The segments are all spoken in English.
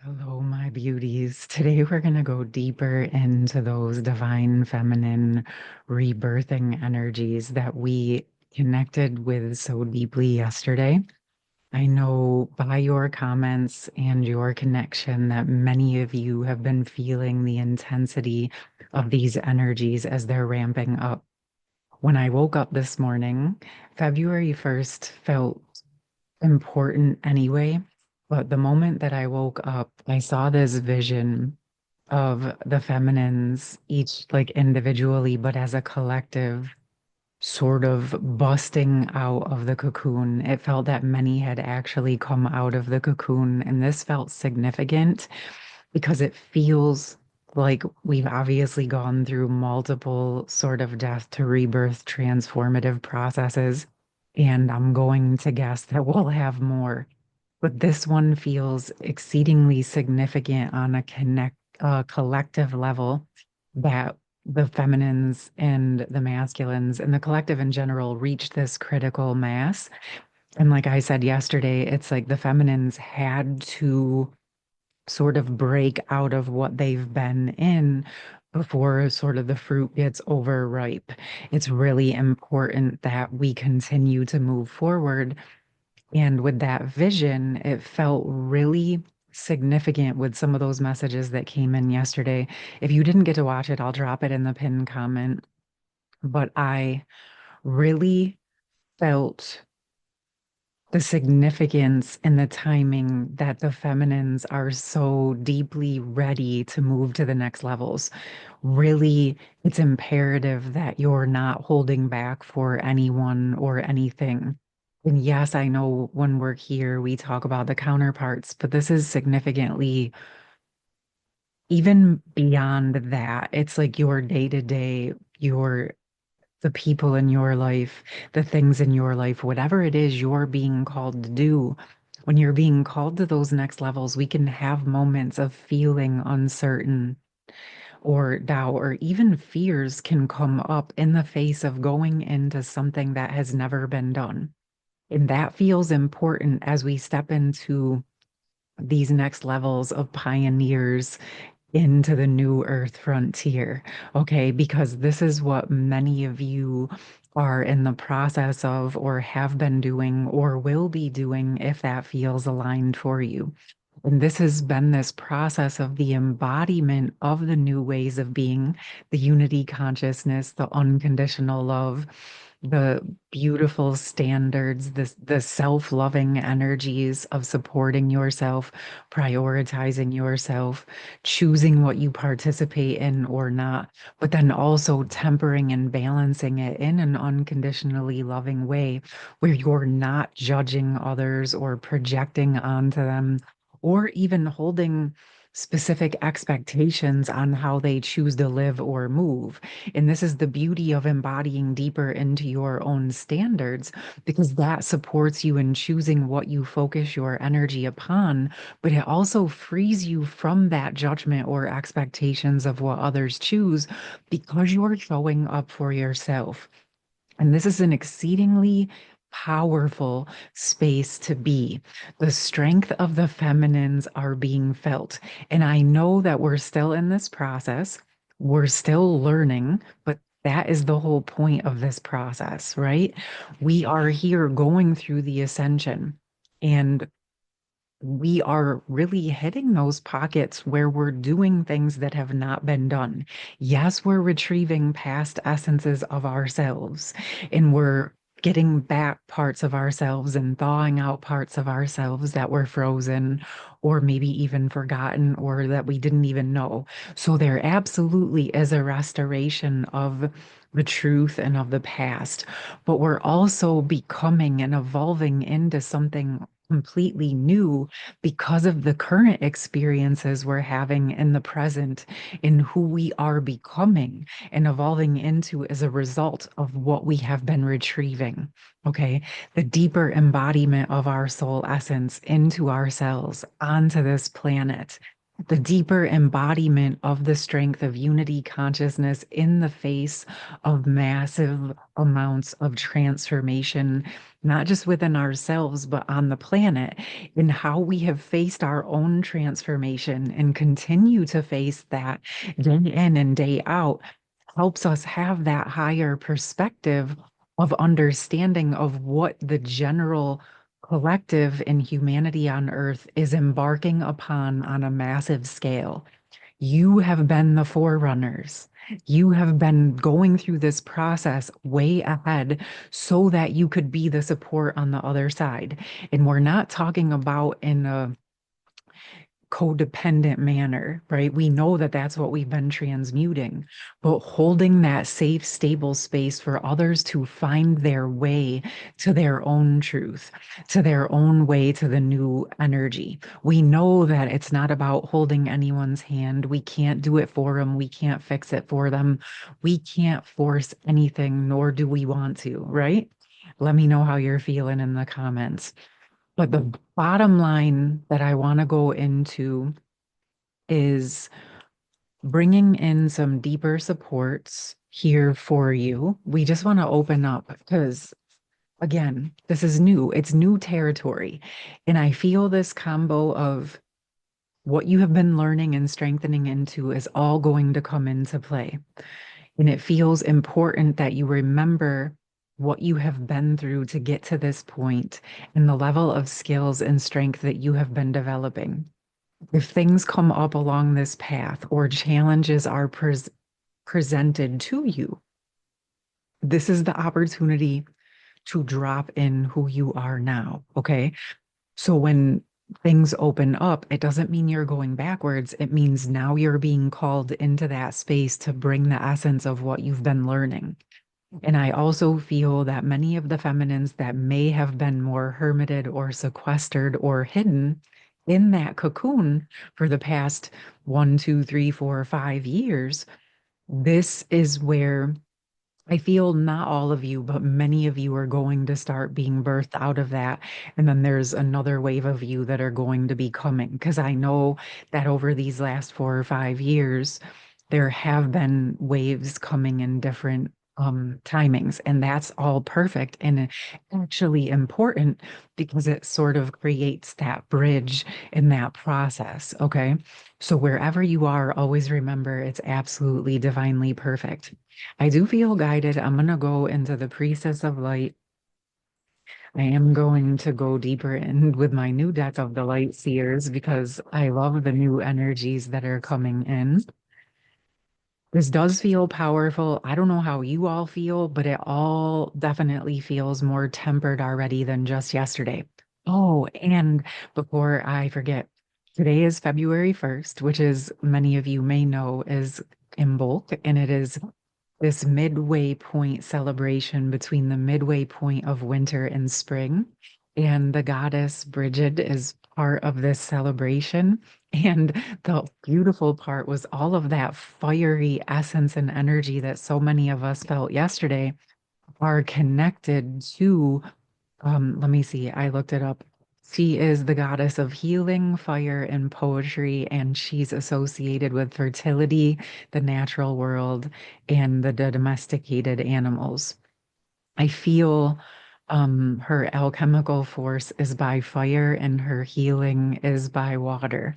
Hello, my beauties. Today we're going to go deeper into those divine feminine rebirthing energies that we connected with so deeply yesterday. I know by your comments and your connection that many of you have been feeling the intensity of these energies as they're ramping up. When I woke up this morning, February 1st felt important anyway. But the moment that I woke up, I saw this vision of the feminines, each like individually, but as a collective, sort of busting out of the cocoon. It felt that many had actually come out of the cocoon, and this felt significant because it feels like we've obviously gone through multiple sort of death to rebirth transformative processes. And I'm going to guess that we'll have more. But this one feels exceedingly significant on a collective level that the feminines and the masculines and the collective in general reach this critical mass. And like I said yesterday, it's like the feminines had to sort of break out of what they've been in before sort of the fruit gets overripe. It's really important that we continue to move forward. And with that vision, it felt really significant with some of those messages that came in yesterday. If you didn't get to watch it, I'll drop it in the pinned comment. But I really felt the significance and the timing that the feminines are so deeply ready to move to the next levels. Really, it's imperative that you're not holding back for anyone or anything. And yes, I know when we're here, we talk about the counterparts, but this is significantly even beyond that. It's like your day to day, your the people in your life, the things in your life, whatever it is you're being called to do. When you're being called to those next levels, we can have moments of feeling uncertain or doubt, or even fears can come up in the face of going into something that has never been done. And that feels important as we step into these next levels of pioneers into the new earth frontier. Okay, because this is what many of you are in the process of, or have been doing, or will be doing if that feels aligned for you. And this has been this process of the embodiment of the new ways of being, the unity consciousness, the unconditional love, the beautiful standards, the self-loving energies of supporting yourself, prioritizing yourself, choosing what you participate in or not, but then also tempering and balancing it in an unconditionally loving way where you're not judging others or projecting onto them or even holding specific expectations on how they choose to live or move. And this is the beauty of embodying deeper into your own standards, because that supports you in choosing what you focus your energy upon, but it also frees you from that judgment or expectations of what others choose because you're showing up for yourself. And this is an exceedingly powerful space to be. The strength of the feminines are being felt. And I know that we're still in this process. We're still learning, but that is the whole point of this process, right? We are here going through the ascension. And we are really hitting those pockets where we're doing things that have not been done. Yes, we're retrieving past essences of ourselves and we're getting back parts of ourselves and thawing out parts of ourselves that were frozen or maybe even forgotten or that we didn't even know. So there absolutely is a restoration of the truth and of the past, but we're also becoming and evolving into something completely new because of the current experiences we're having in the present, in who we are becoming and evolving into as a result of what we have been retrieving. Okay. The deeper embodiment of our soul essence into ourselves, onto this planet. the deeper embodiment of the strength of unity consciousness in the face of massive amounts of transformation, not just within ourselves, but on the planet, in how we have faced our own transformation and continue to face that day in and day out, helps us have that higher perspective of understanding of what the general collective in humanity on Earth is embarking upon on a massive scale. You have been the forerunners. You have been going through this process way ahead so that you could be the support on the other side. And we're not talking about in a codependent manner, right? We know that that's what we've been transmuting, but holding that safe, stable space for others to find their way to their own truth, to their own way to the new energy. We know that it's not about holding anyone's hand. We can't do it for them. We can't fix it for them. We can't force anything, nor do we want to, right? Let me know how you're feeling in the comments. But the bottom line that I want to go into is bringing in some deeper supports here for you. We just want to open up because, again, this is new. It's new territory. And I feel this combo of what you have been learning and strengthening into is all going to come into play. And it feels important that you remember what you have been through to get to this point and the level of skills and strength that you have been developing. If things come up along this path or challenges are presented to you, this is the opportunity to drop in who you are now. Okay. So when things open up, it doesn't mean you're going backwards. It means now you're being called into that space to bring the essence of what you've been learning. And I also feel that many of the feminines that may have been more hermited or sequestered or hidden in that cocoon for the past 1, 2, 3, 4, 5 years, this is where I feel not all of you, but many of you are going to start being birthed out of that. And then there's another wave of you that are going to be coming. Because I know that over these last 4 or 5 years, there have been waves coming in different timings. And that's all perfect and actually important because it sort of creates that bridge in that process. Okay. So wherever you are, always remember it's absolutely divinely perfect. I do feel guided. I'm going to go into the Priestess of Light. I am going to go deeper in with my new deck of the Light Seers because I love the new energies that are coming in. This does feel powerful. I don't know how you all feel, but it all definitely feels more tempered already than just yesterday. Oh, and before I forget, today is February 1st, which is many of you may know is Imbolc, and it is this midway point celebration between the midway point of winter and spring. And the goddess Bridget is part of this celebration. And the beautiful part was all of that fiery essence and energy that so many of us felt yesterday are connected to, let me see, I looked it up. She is the goddess of healing, fire, and poetry, and she's associated with fertility, the natural world, and the domesticated animals. I feel her alchemical force is by fire and her healing is by water.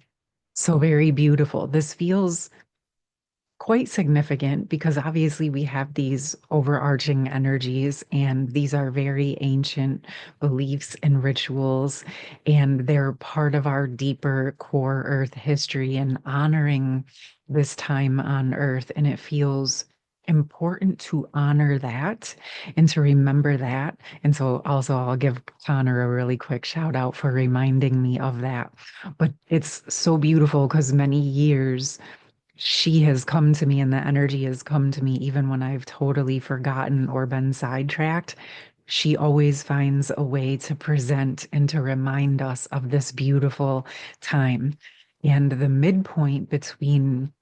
So very beautiful. This feels quite significant because obviously we have these overarching energies and these are very ancient beliefs and rituals and they're part of our deeper core earth history and honoring this time on earth, and it feels important to honor that and to remember that. And so also I'll give Connor a really quick shout out for reminding me of that. But it's so beautiful because many years she has come to me and the energy has come to me even when I've totally forgotten or been sidetracked. She always finds a way to present and to remind us of this beautiful time. And the midpoint between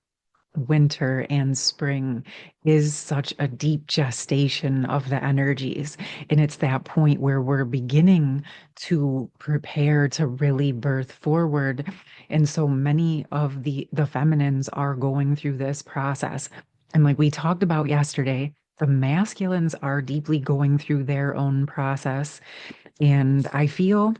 winter and spring is such a deep gestation of the energies. And it's that point where we're beginning to prepare to really birth forward. And so many of the feminines are going through this process. And like we talked about yesterday, the masculines are deeply going through their own process. And I feel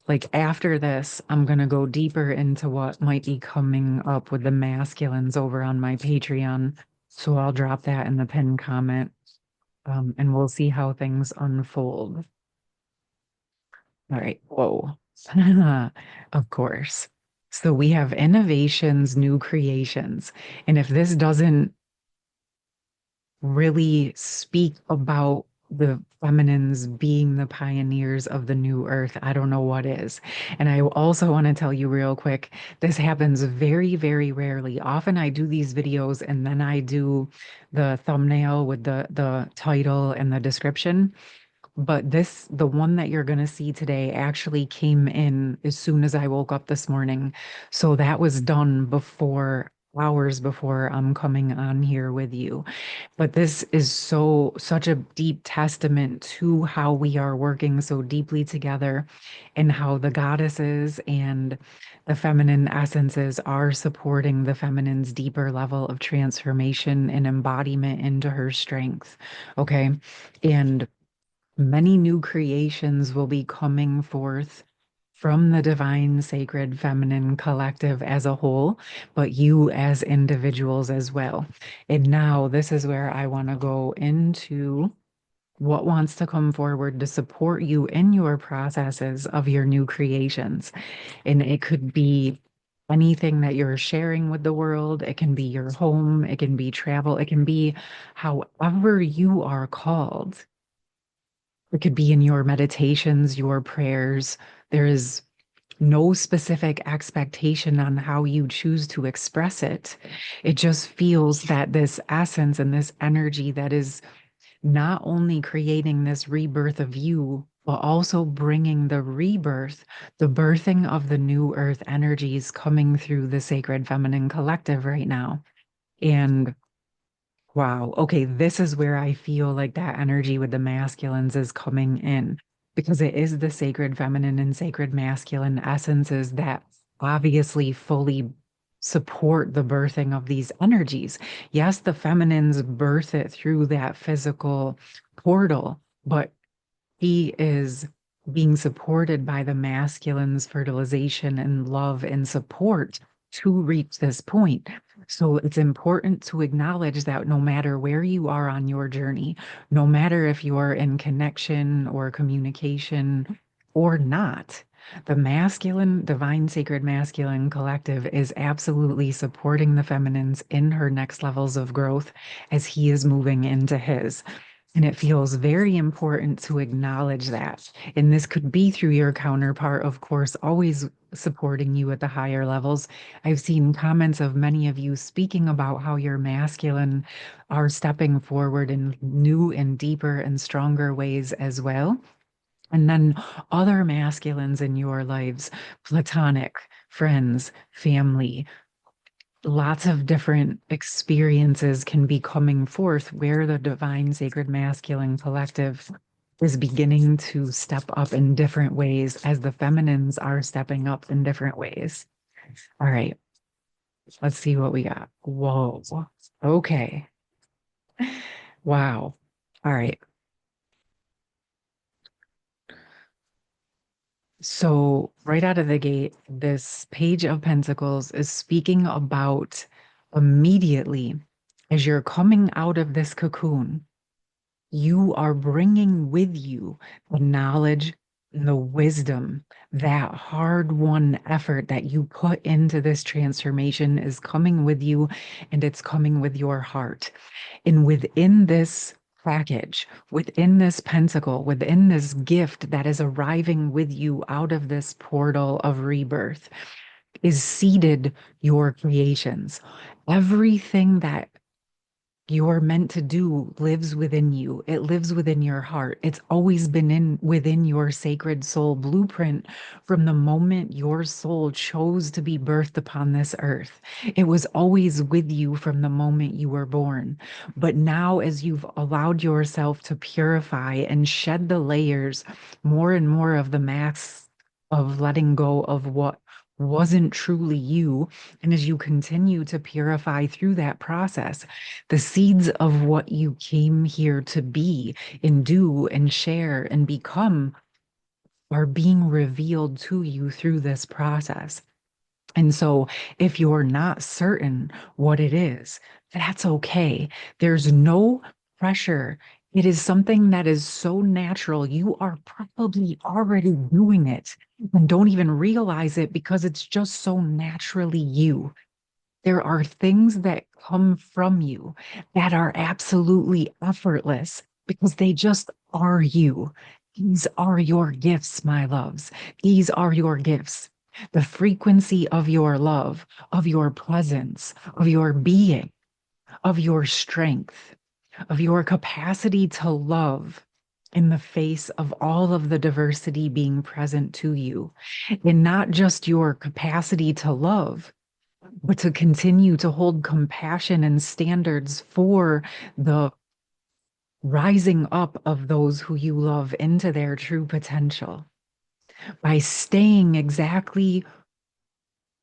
like after this, I'm going to go deeper into what might be coming up with the masculines over on my Patreon. So I'll drop that in the pinned comment, and we'll see how things unfold. All right. Whoa. Of course. So we have innovations, new creations. And if this doesn't really speak about the feminines being the pioneers of the new earth, I don't know what is. And I also want to tell you real quick, this happens very, very rarely. Often I do these videos and then I do the thumbnail with the title and the description. But this, the one that you're going to see today, actually came in as soon as I woke up this morning. So that was done before, hours before I'm coming on here with you. But this is such a deep testament to how we are working so deeply together and how the goddesses and the feminine essences are supporting the feminine's deeper level of transformation and embodiment into her strength. Okay. And many new creations will be coming forth from the divine, sacred, feminine collective as a whole, but you as individuals as well. And now this is where I want to go into what wants to come forward to support you in your processes of your new creations. And it could be anything that you're sharing with the world. It can be your home, it can be travel, it can be however you are called. It could be in your meditations, your prayers. There is no specific expectation on how you choose to express it. It just feels that this essence and this energy that is not only creating this rebirth of you, but also bringing the rebirth, the birthing of the new earth energies coming through the sacred feminine collective right now. And wow. Okay, this is where I feel like that energy with the masculines is coming in because it is the sacred feminine and sacred masculine essences that obviously fully support the birthing of these energies. Yes, the feminines birth it through that physical portal, but he is being supported by the masculine's fertilization and love and support to reach this point. So it's important to acknowledge that no matter where you are on your journey, no matter if you are in connection or communication or not, the masculine, divine, sacred masculine collective is absolutely supporting the feminines in her next levels of growth as he is moving into his. And it feels very important to acknowledge that. And this could be through your counterpart, of course, always supporting you at the higher levels. I've seen comments of many of you speaking about how your masculine are stepping forward in new and deeper and stronger ways as well. And then other masculines in your lives, platonic, friends, family, lots of different experiences can be coming forth where the divine sacred masculine collective is beginning to step up in different ways as the feminines are stepping up in different ways. All right, let's see what we got. Whoa. Okay. Wow. All right. So, right out of the gate, this Page of Pentacles is speaking about immediately as you're coming out of this cocoon, you are bringing with you the knowledge and the wisdom, that hard-won effort that you put into this transformation is coming with you and it's coming with your heart. And within this package, within this pentacle, within this gift that is arriving with you out of this portal of rebirth, is seated your creations. Everything that you're meant to do lives within you. It lives within your heart. It's always been in within your sacred soul blueprint from the moment your soul chose to be birthed upon this earth. It was always with you from the moment you were born. But now, as you've allowed yourself to purify and shed the layers, more and more of the masks of letting go of what wasn't truly you, and as you continue to purify through that process, the seeds of what you came here to be and do and share and become are being revealed to you through this process. And so, if you're not certain what it is, that's okay. There's no pressure. It is something that is so natural. You are probably already doing it and don't even realize it because it's just so naturally you. There are things that come from you that are absolutely effortless because they just are you. These are your gifts, my loves. These are your gifts. The frequency of your love, of your presence, of your being, of your strength, of your capacity to love in the face of all of the diversity being present to you, and not just your capacity to love, but to continue to hold compassion and standards for the rising up of those who you love into their true potential by staying exactly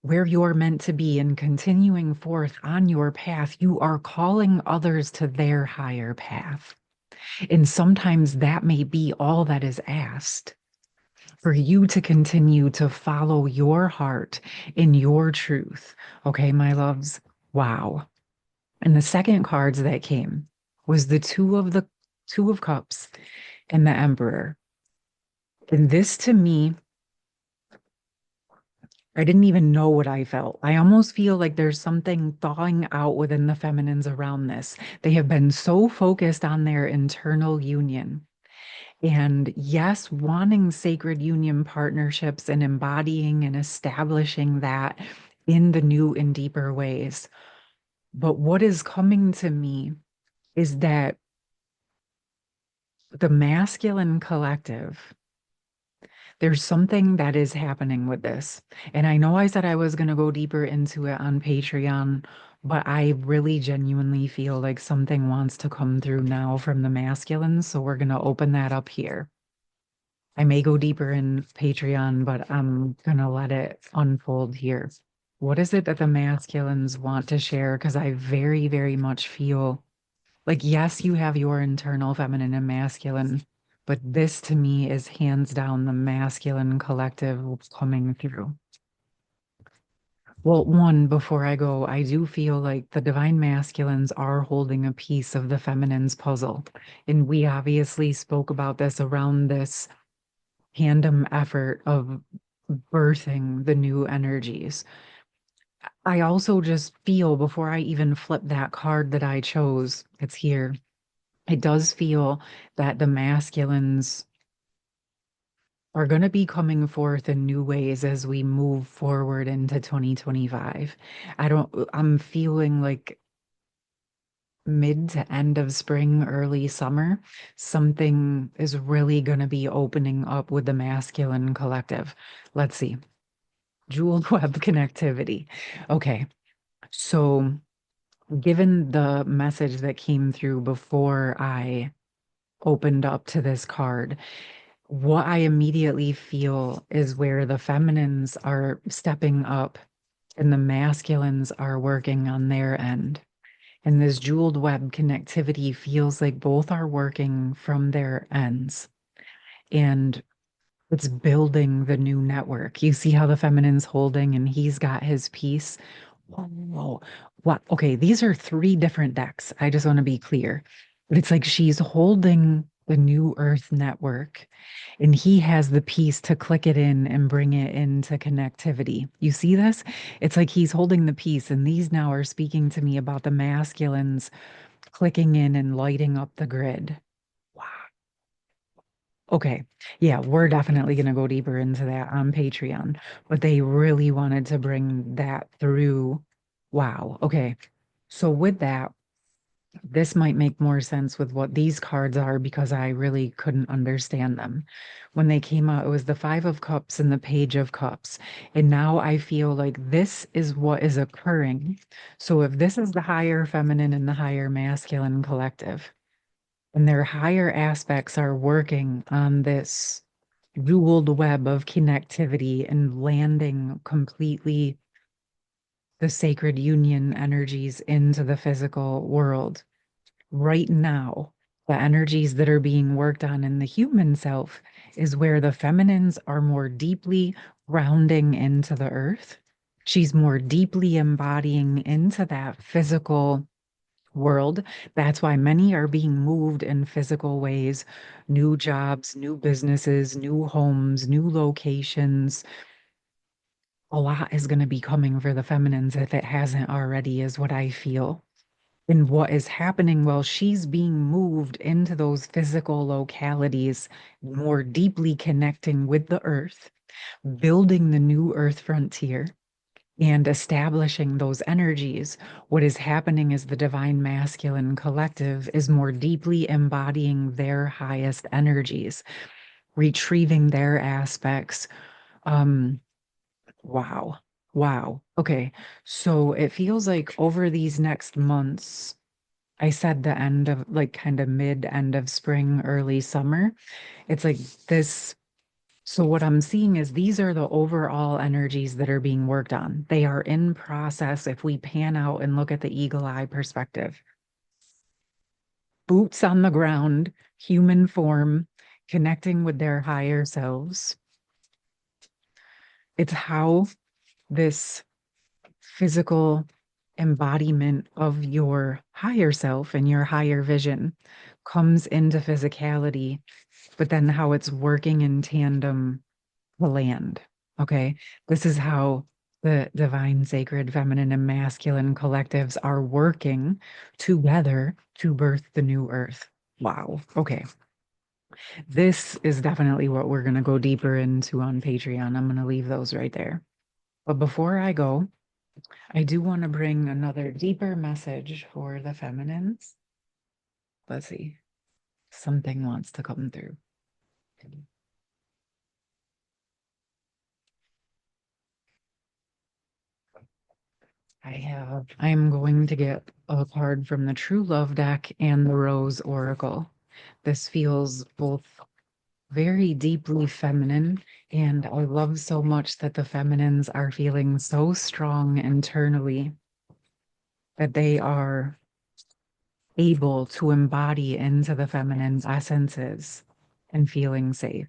where you're meant to be and continuing forth on your path. You are calling others to their higher path. And sometimes that may be all that is asked, for you to continue to follow your heart in your truth. Okay, my loves? Wow. And the second cards that came was the two of cups and the emperor. And this to me, I didn't even know what I felt. I almost feel like there's something thawing out within the feminines around this. They have been so focused on their internal union. And yes, wanting sacred union partnerships and embodying and establishing that in the new and deeper ways. But what is coming to me is that the masculine collective, there's something that is happening with this. And I know I said I was going to go deeper into it on Patreon, but I really genuinely feel like something wants to come through now from the masculines. So we're going to open that up here. I may go deeper in Patreon, but I'm going to let it unfold here. What is it that the masculines want to share? Because I very, very much feel like, yes, you have your internal feminine and masculine, but this to me is hands down the masculine collective coming through. Well, one, before I go, I do feel like the divine masculines are holding a piece of the feminine's puzzle. And we obviously spoke about this around this tandem effort of birthing the new energies. I also just feel before I even flip that card that I chose, it's here. It does feel that the masculines are going to be coming forth in new ways as we move forward into 2025. I'm feeling like mid to end of spring, early summer, something is really going to be opening up with the masculine collective. Let's see. Jeweled web connectivity. Okay. So, given the message that came through before I opened up to this card, what I immediately feel is where the feminines are stepping up and the masculines are working on their end. And this jeweled web connectivity feels like both are working from their ends. And it's building the new network. You see how the feminine's holding and he's got his piece. Whoa. What? Okay, these are three different decks. I just want to be clear. But it's like she's holding the new Earth network and he has the piece to click it in and bring it into connectivity. You see this? It's like he's holding the piece, and these now are speaking to me about the masculines clicking in and lighting up the grid. Wow. Okay. Yeah, we're definitely going to go deeper into that on Patreon, but they really wanted to bring that through. Wow. Okay. So with that, This might make more sense with what these cards are because I really couldn't understand them. When they came out, it was the Five of Cups and the Page of Cups. And now I feel like this is what is occurring. So if this is the higher feminine and the higher masculine collective, and their higher aspects are working on this jeweled web of connectivity and landing completely the sacred union energies into the physical world right now, the energies that are being worked on in the human self is where the feminines are more deeply grounding into the earth. She's more deeply embodying into that physical world. That's why many are being moved in physical ways, new jobs, new businesses, new homes, new locations. A lot is going to be coming for the feminines if it hasn't already, is what I feel. And what is happening while she's being moved into those physical localities, more deeply connecting with the earth, building the new earth frontier, and establishing those energies. What is happening is the divine masculine collective is more deeply embodying their highest energies, retrieving their aspects. Um, wow. Wow. Okay. So it feels like over these next months, I said the end of like kind of mid end of spring, early summer. It's like this. So what I'm seeing is these are the overall energies that are being worked on. They are in process if we pan out and look at the eagle eye perspective. Boots on the ground, human form, connecting with their higher selves. It's how this physical embodiment of your higher self and your higher vision comes into physicality, but then how it's working in tandem to land. Okay. This is how the divine, sacred, feminine, and masculine collectives are working together to birth the new earth. Wow. Okay. This is definitely what we're going to go deeper into on Patreon. I'm going to leave those right there. But before I go, I do want to bring another deeper message for the feminines. Let's see. Something wants to come through. I am going to get a card from the True Love deck and the Rose Oracle. This feels both very deeply feminine, and I love so much that the feminines are feeling so strong internally that they are able to embody into the feminine's essences and feeling safe.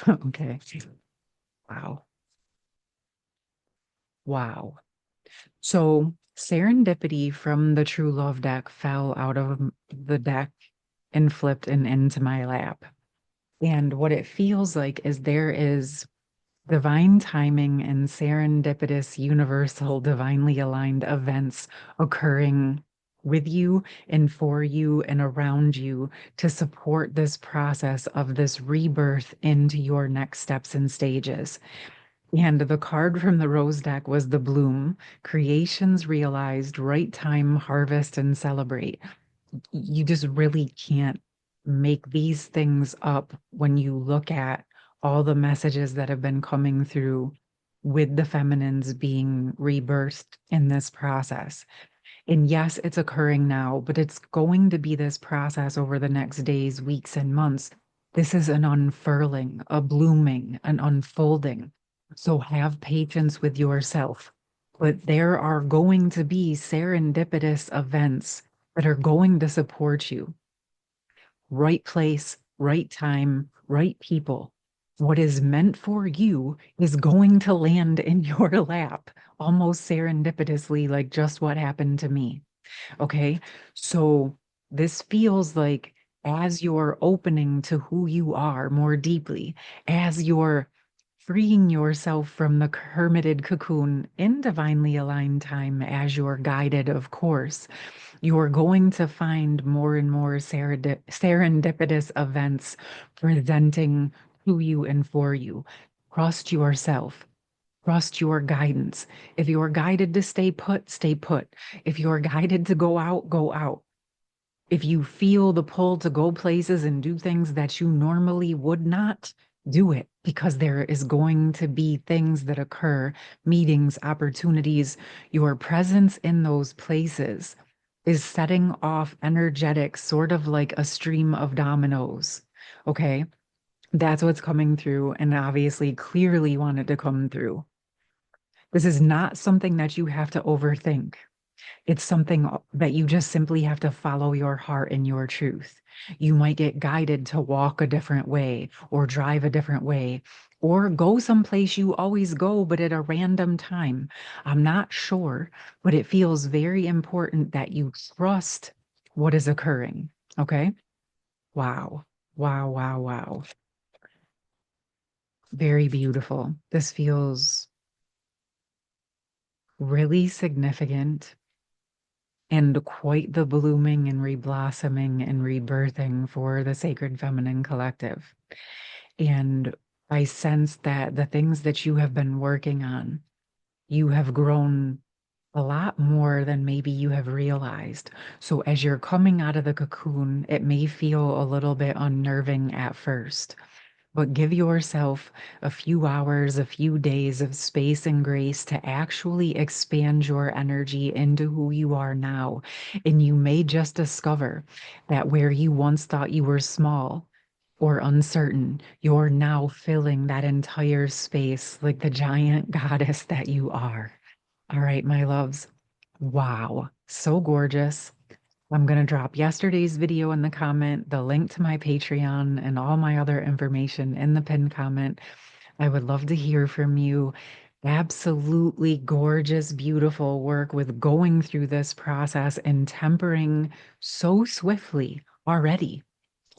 Okay. Wow. Wow. So Serendipity from the True Love deck fell out of the deck and flipped and into my lap. And what it feels like is there is divine timing and serendipitous, universal, divinely aligned events occurring with you and for you and around you to support this process of this rebirth into your next steps and stages. And the card from the rose deck was the bloom, creations realized, right time, harvest, and celebrate. You just really can't make these things up when you look at all the messages that have been coming through with the feminines being rebirthed in this process. And yes, it's occurring now, but it's going to be this process over the next days, weeks, and months. This is an unfurling, a blooming, an unfolding. So have patience with yourself. But there are going to be serendipitous events that are going to support you. Right place, right time, right people. What is meant for you is going to land in your lap almost serendipitously, like just what happened to me. Okay. So this feels like as you're opening to who you are more deeply, as you're freeing yourself from the hermited cocoon in divinely aligned time, as you're guided, of course, you're going to find more and more serendipitous events presenting to you and for you. Trust yourself. Trust your guidance. If you're guided to stay put, stay put. If you're guided to go out, go out. If you feel the pull to go places and do things that you normally would not, do it, because there is going to be things that occur, meetings, opportunities. Your presence in those places is setting off energetics, sort of like a stream of dominoes. Okay. That's what's coming through, and obviously clearly wanted to come through. This is not something that you have to overthink. It's something that you just simply have to follow your heart and your truth. You might get guided to walk a different way or drive a different way or go someplace you always go, but at a random time. I'm not sure, but it feels very important that you trust what is occurring. Okay. Wow. Wow. Wow. Wow. Very beautiful. This feels really significant and quite the blooming and reblossoming and rebirthing for the Sacred Feminine Collective. And I sense that the things that you have been working on, you have grown a lot more than maybe you have realized. So as you're coming out of the cocoon, it may feel a little bit unnerving at first. But give yourself a few hours, a few days of space and grace to actually expand your energy into who you are now. And you may just discover that where you once thought you were small or uncertain, you're now filling that entire space like the giant goddess that you are. All right, my loves. Wow, so gorgeous. I'm going to drop yesterday's video in the comment, the link to my Patreon, and all my other information in the pinned comment. I would love to hear from you. Absolutely gorgeous, beautiful work with going through this process and tempering so swiftly already.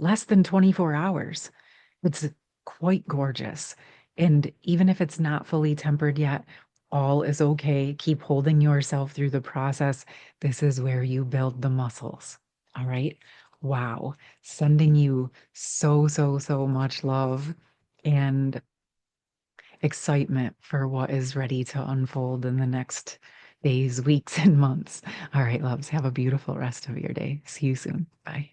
Less than 24 hours. It's quite gorgeous. And even if it's not fully tempered yet, all is okay. Keep holding yourself through the process. This is where you build the muscles. All right. Wow. Sending you so, so, so much love and excitement for what is ready to unfold in the next days, weeks, and months. All right, loves. Have a beautiful rest of your day. See you soon. Bye.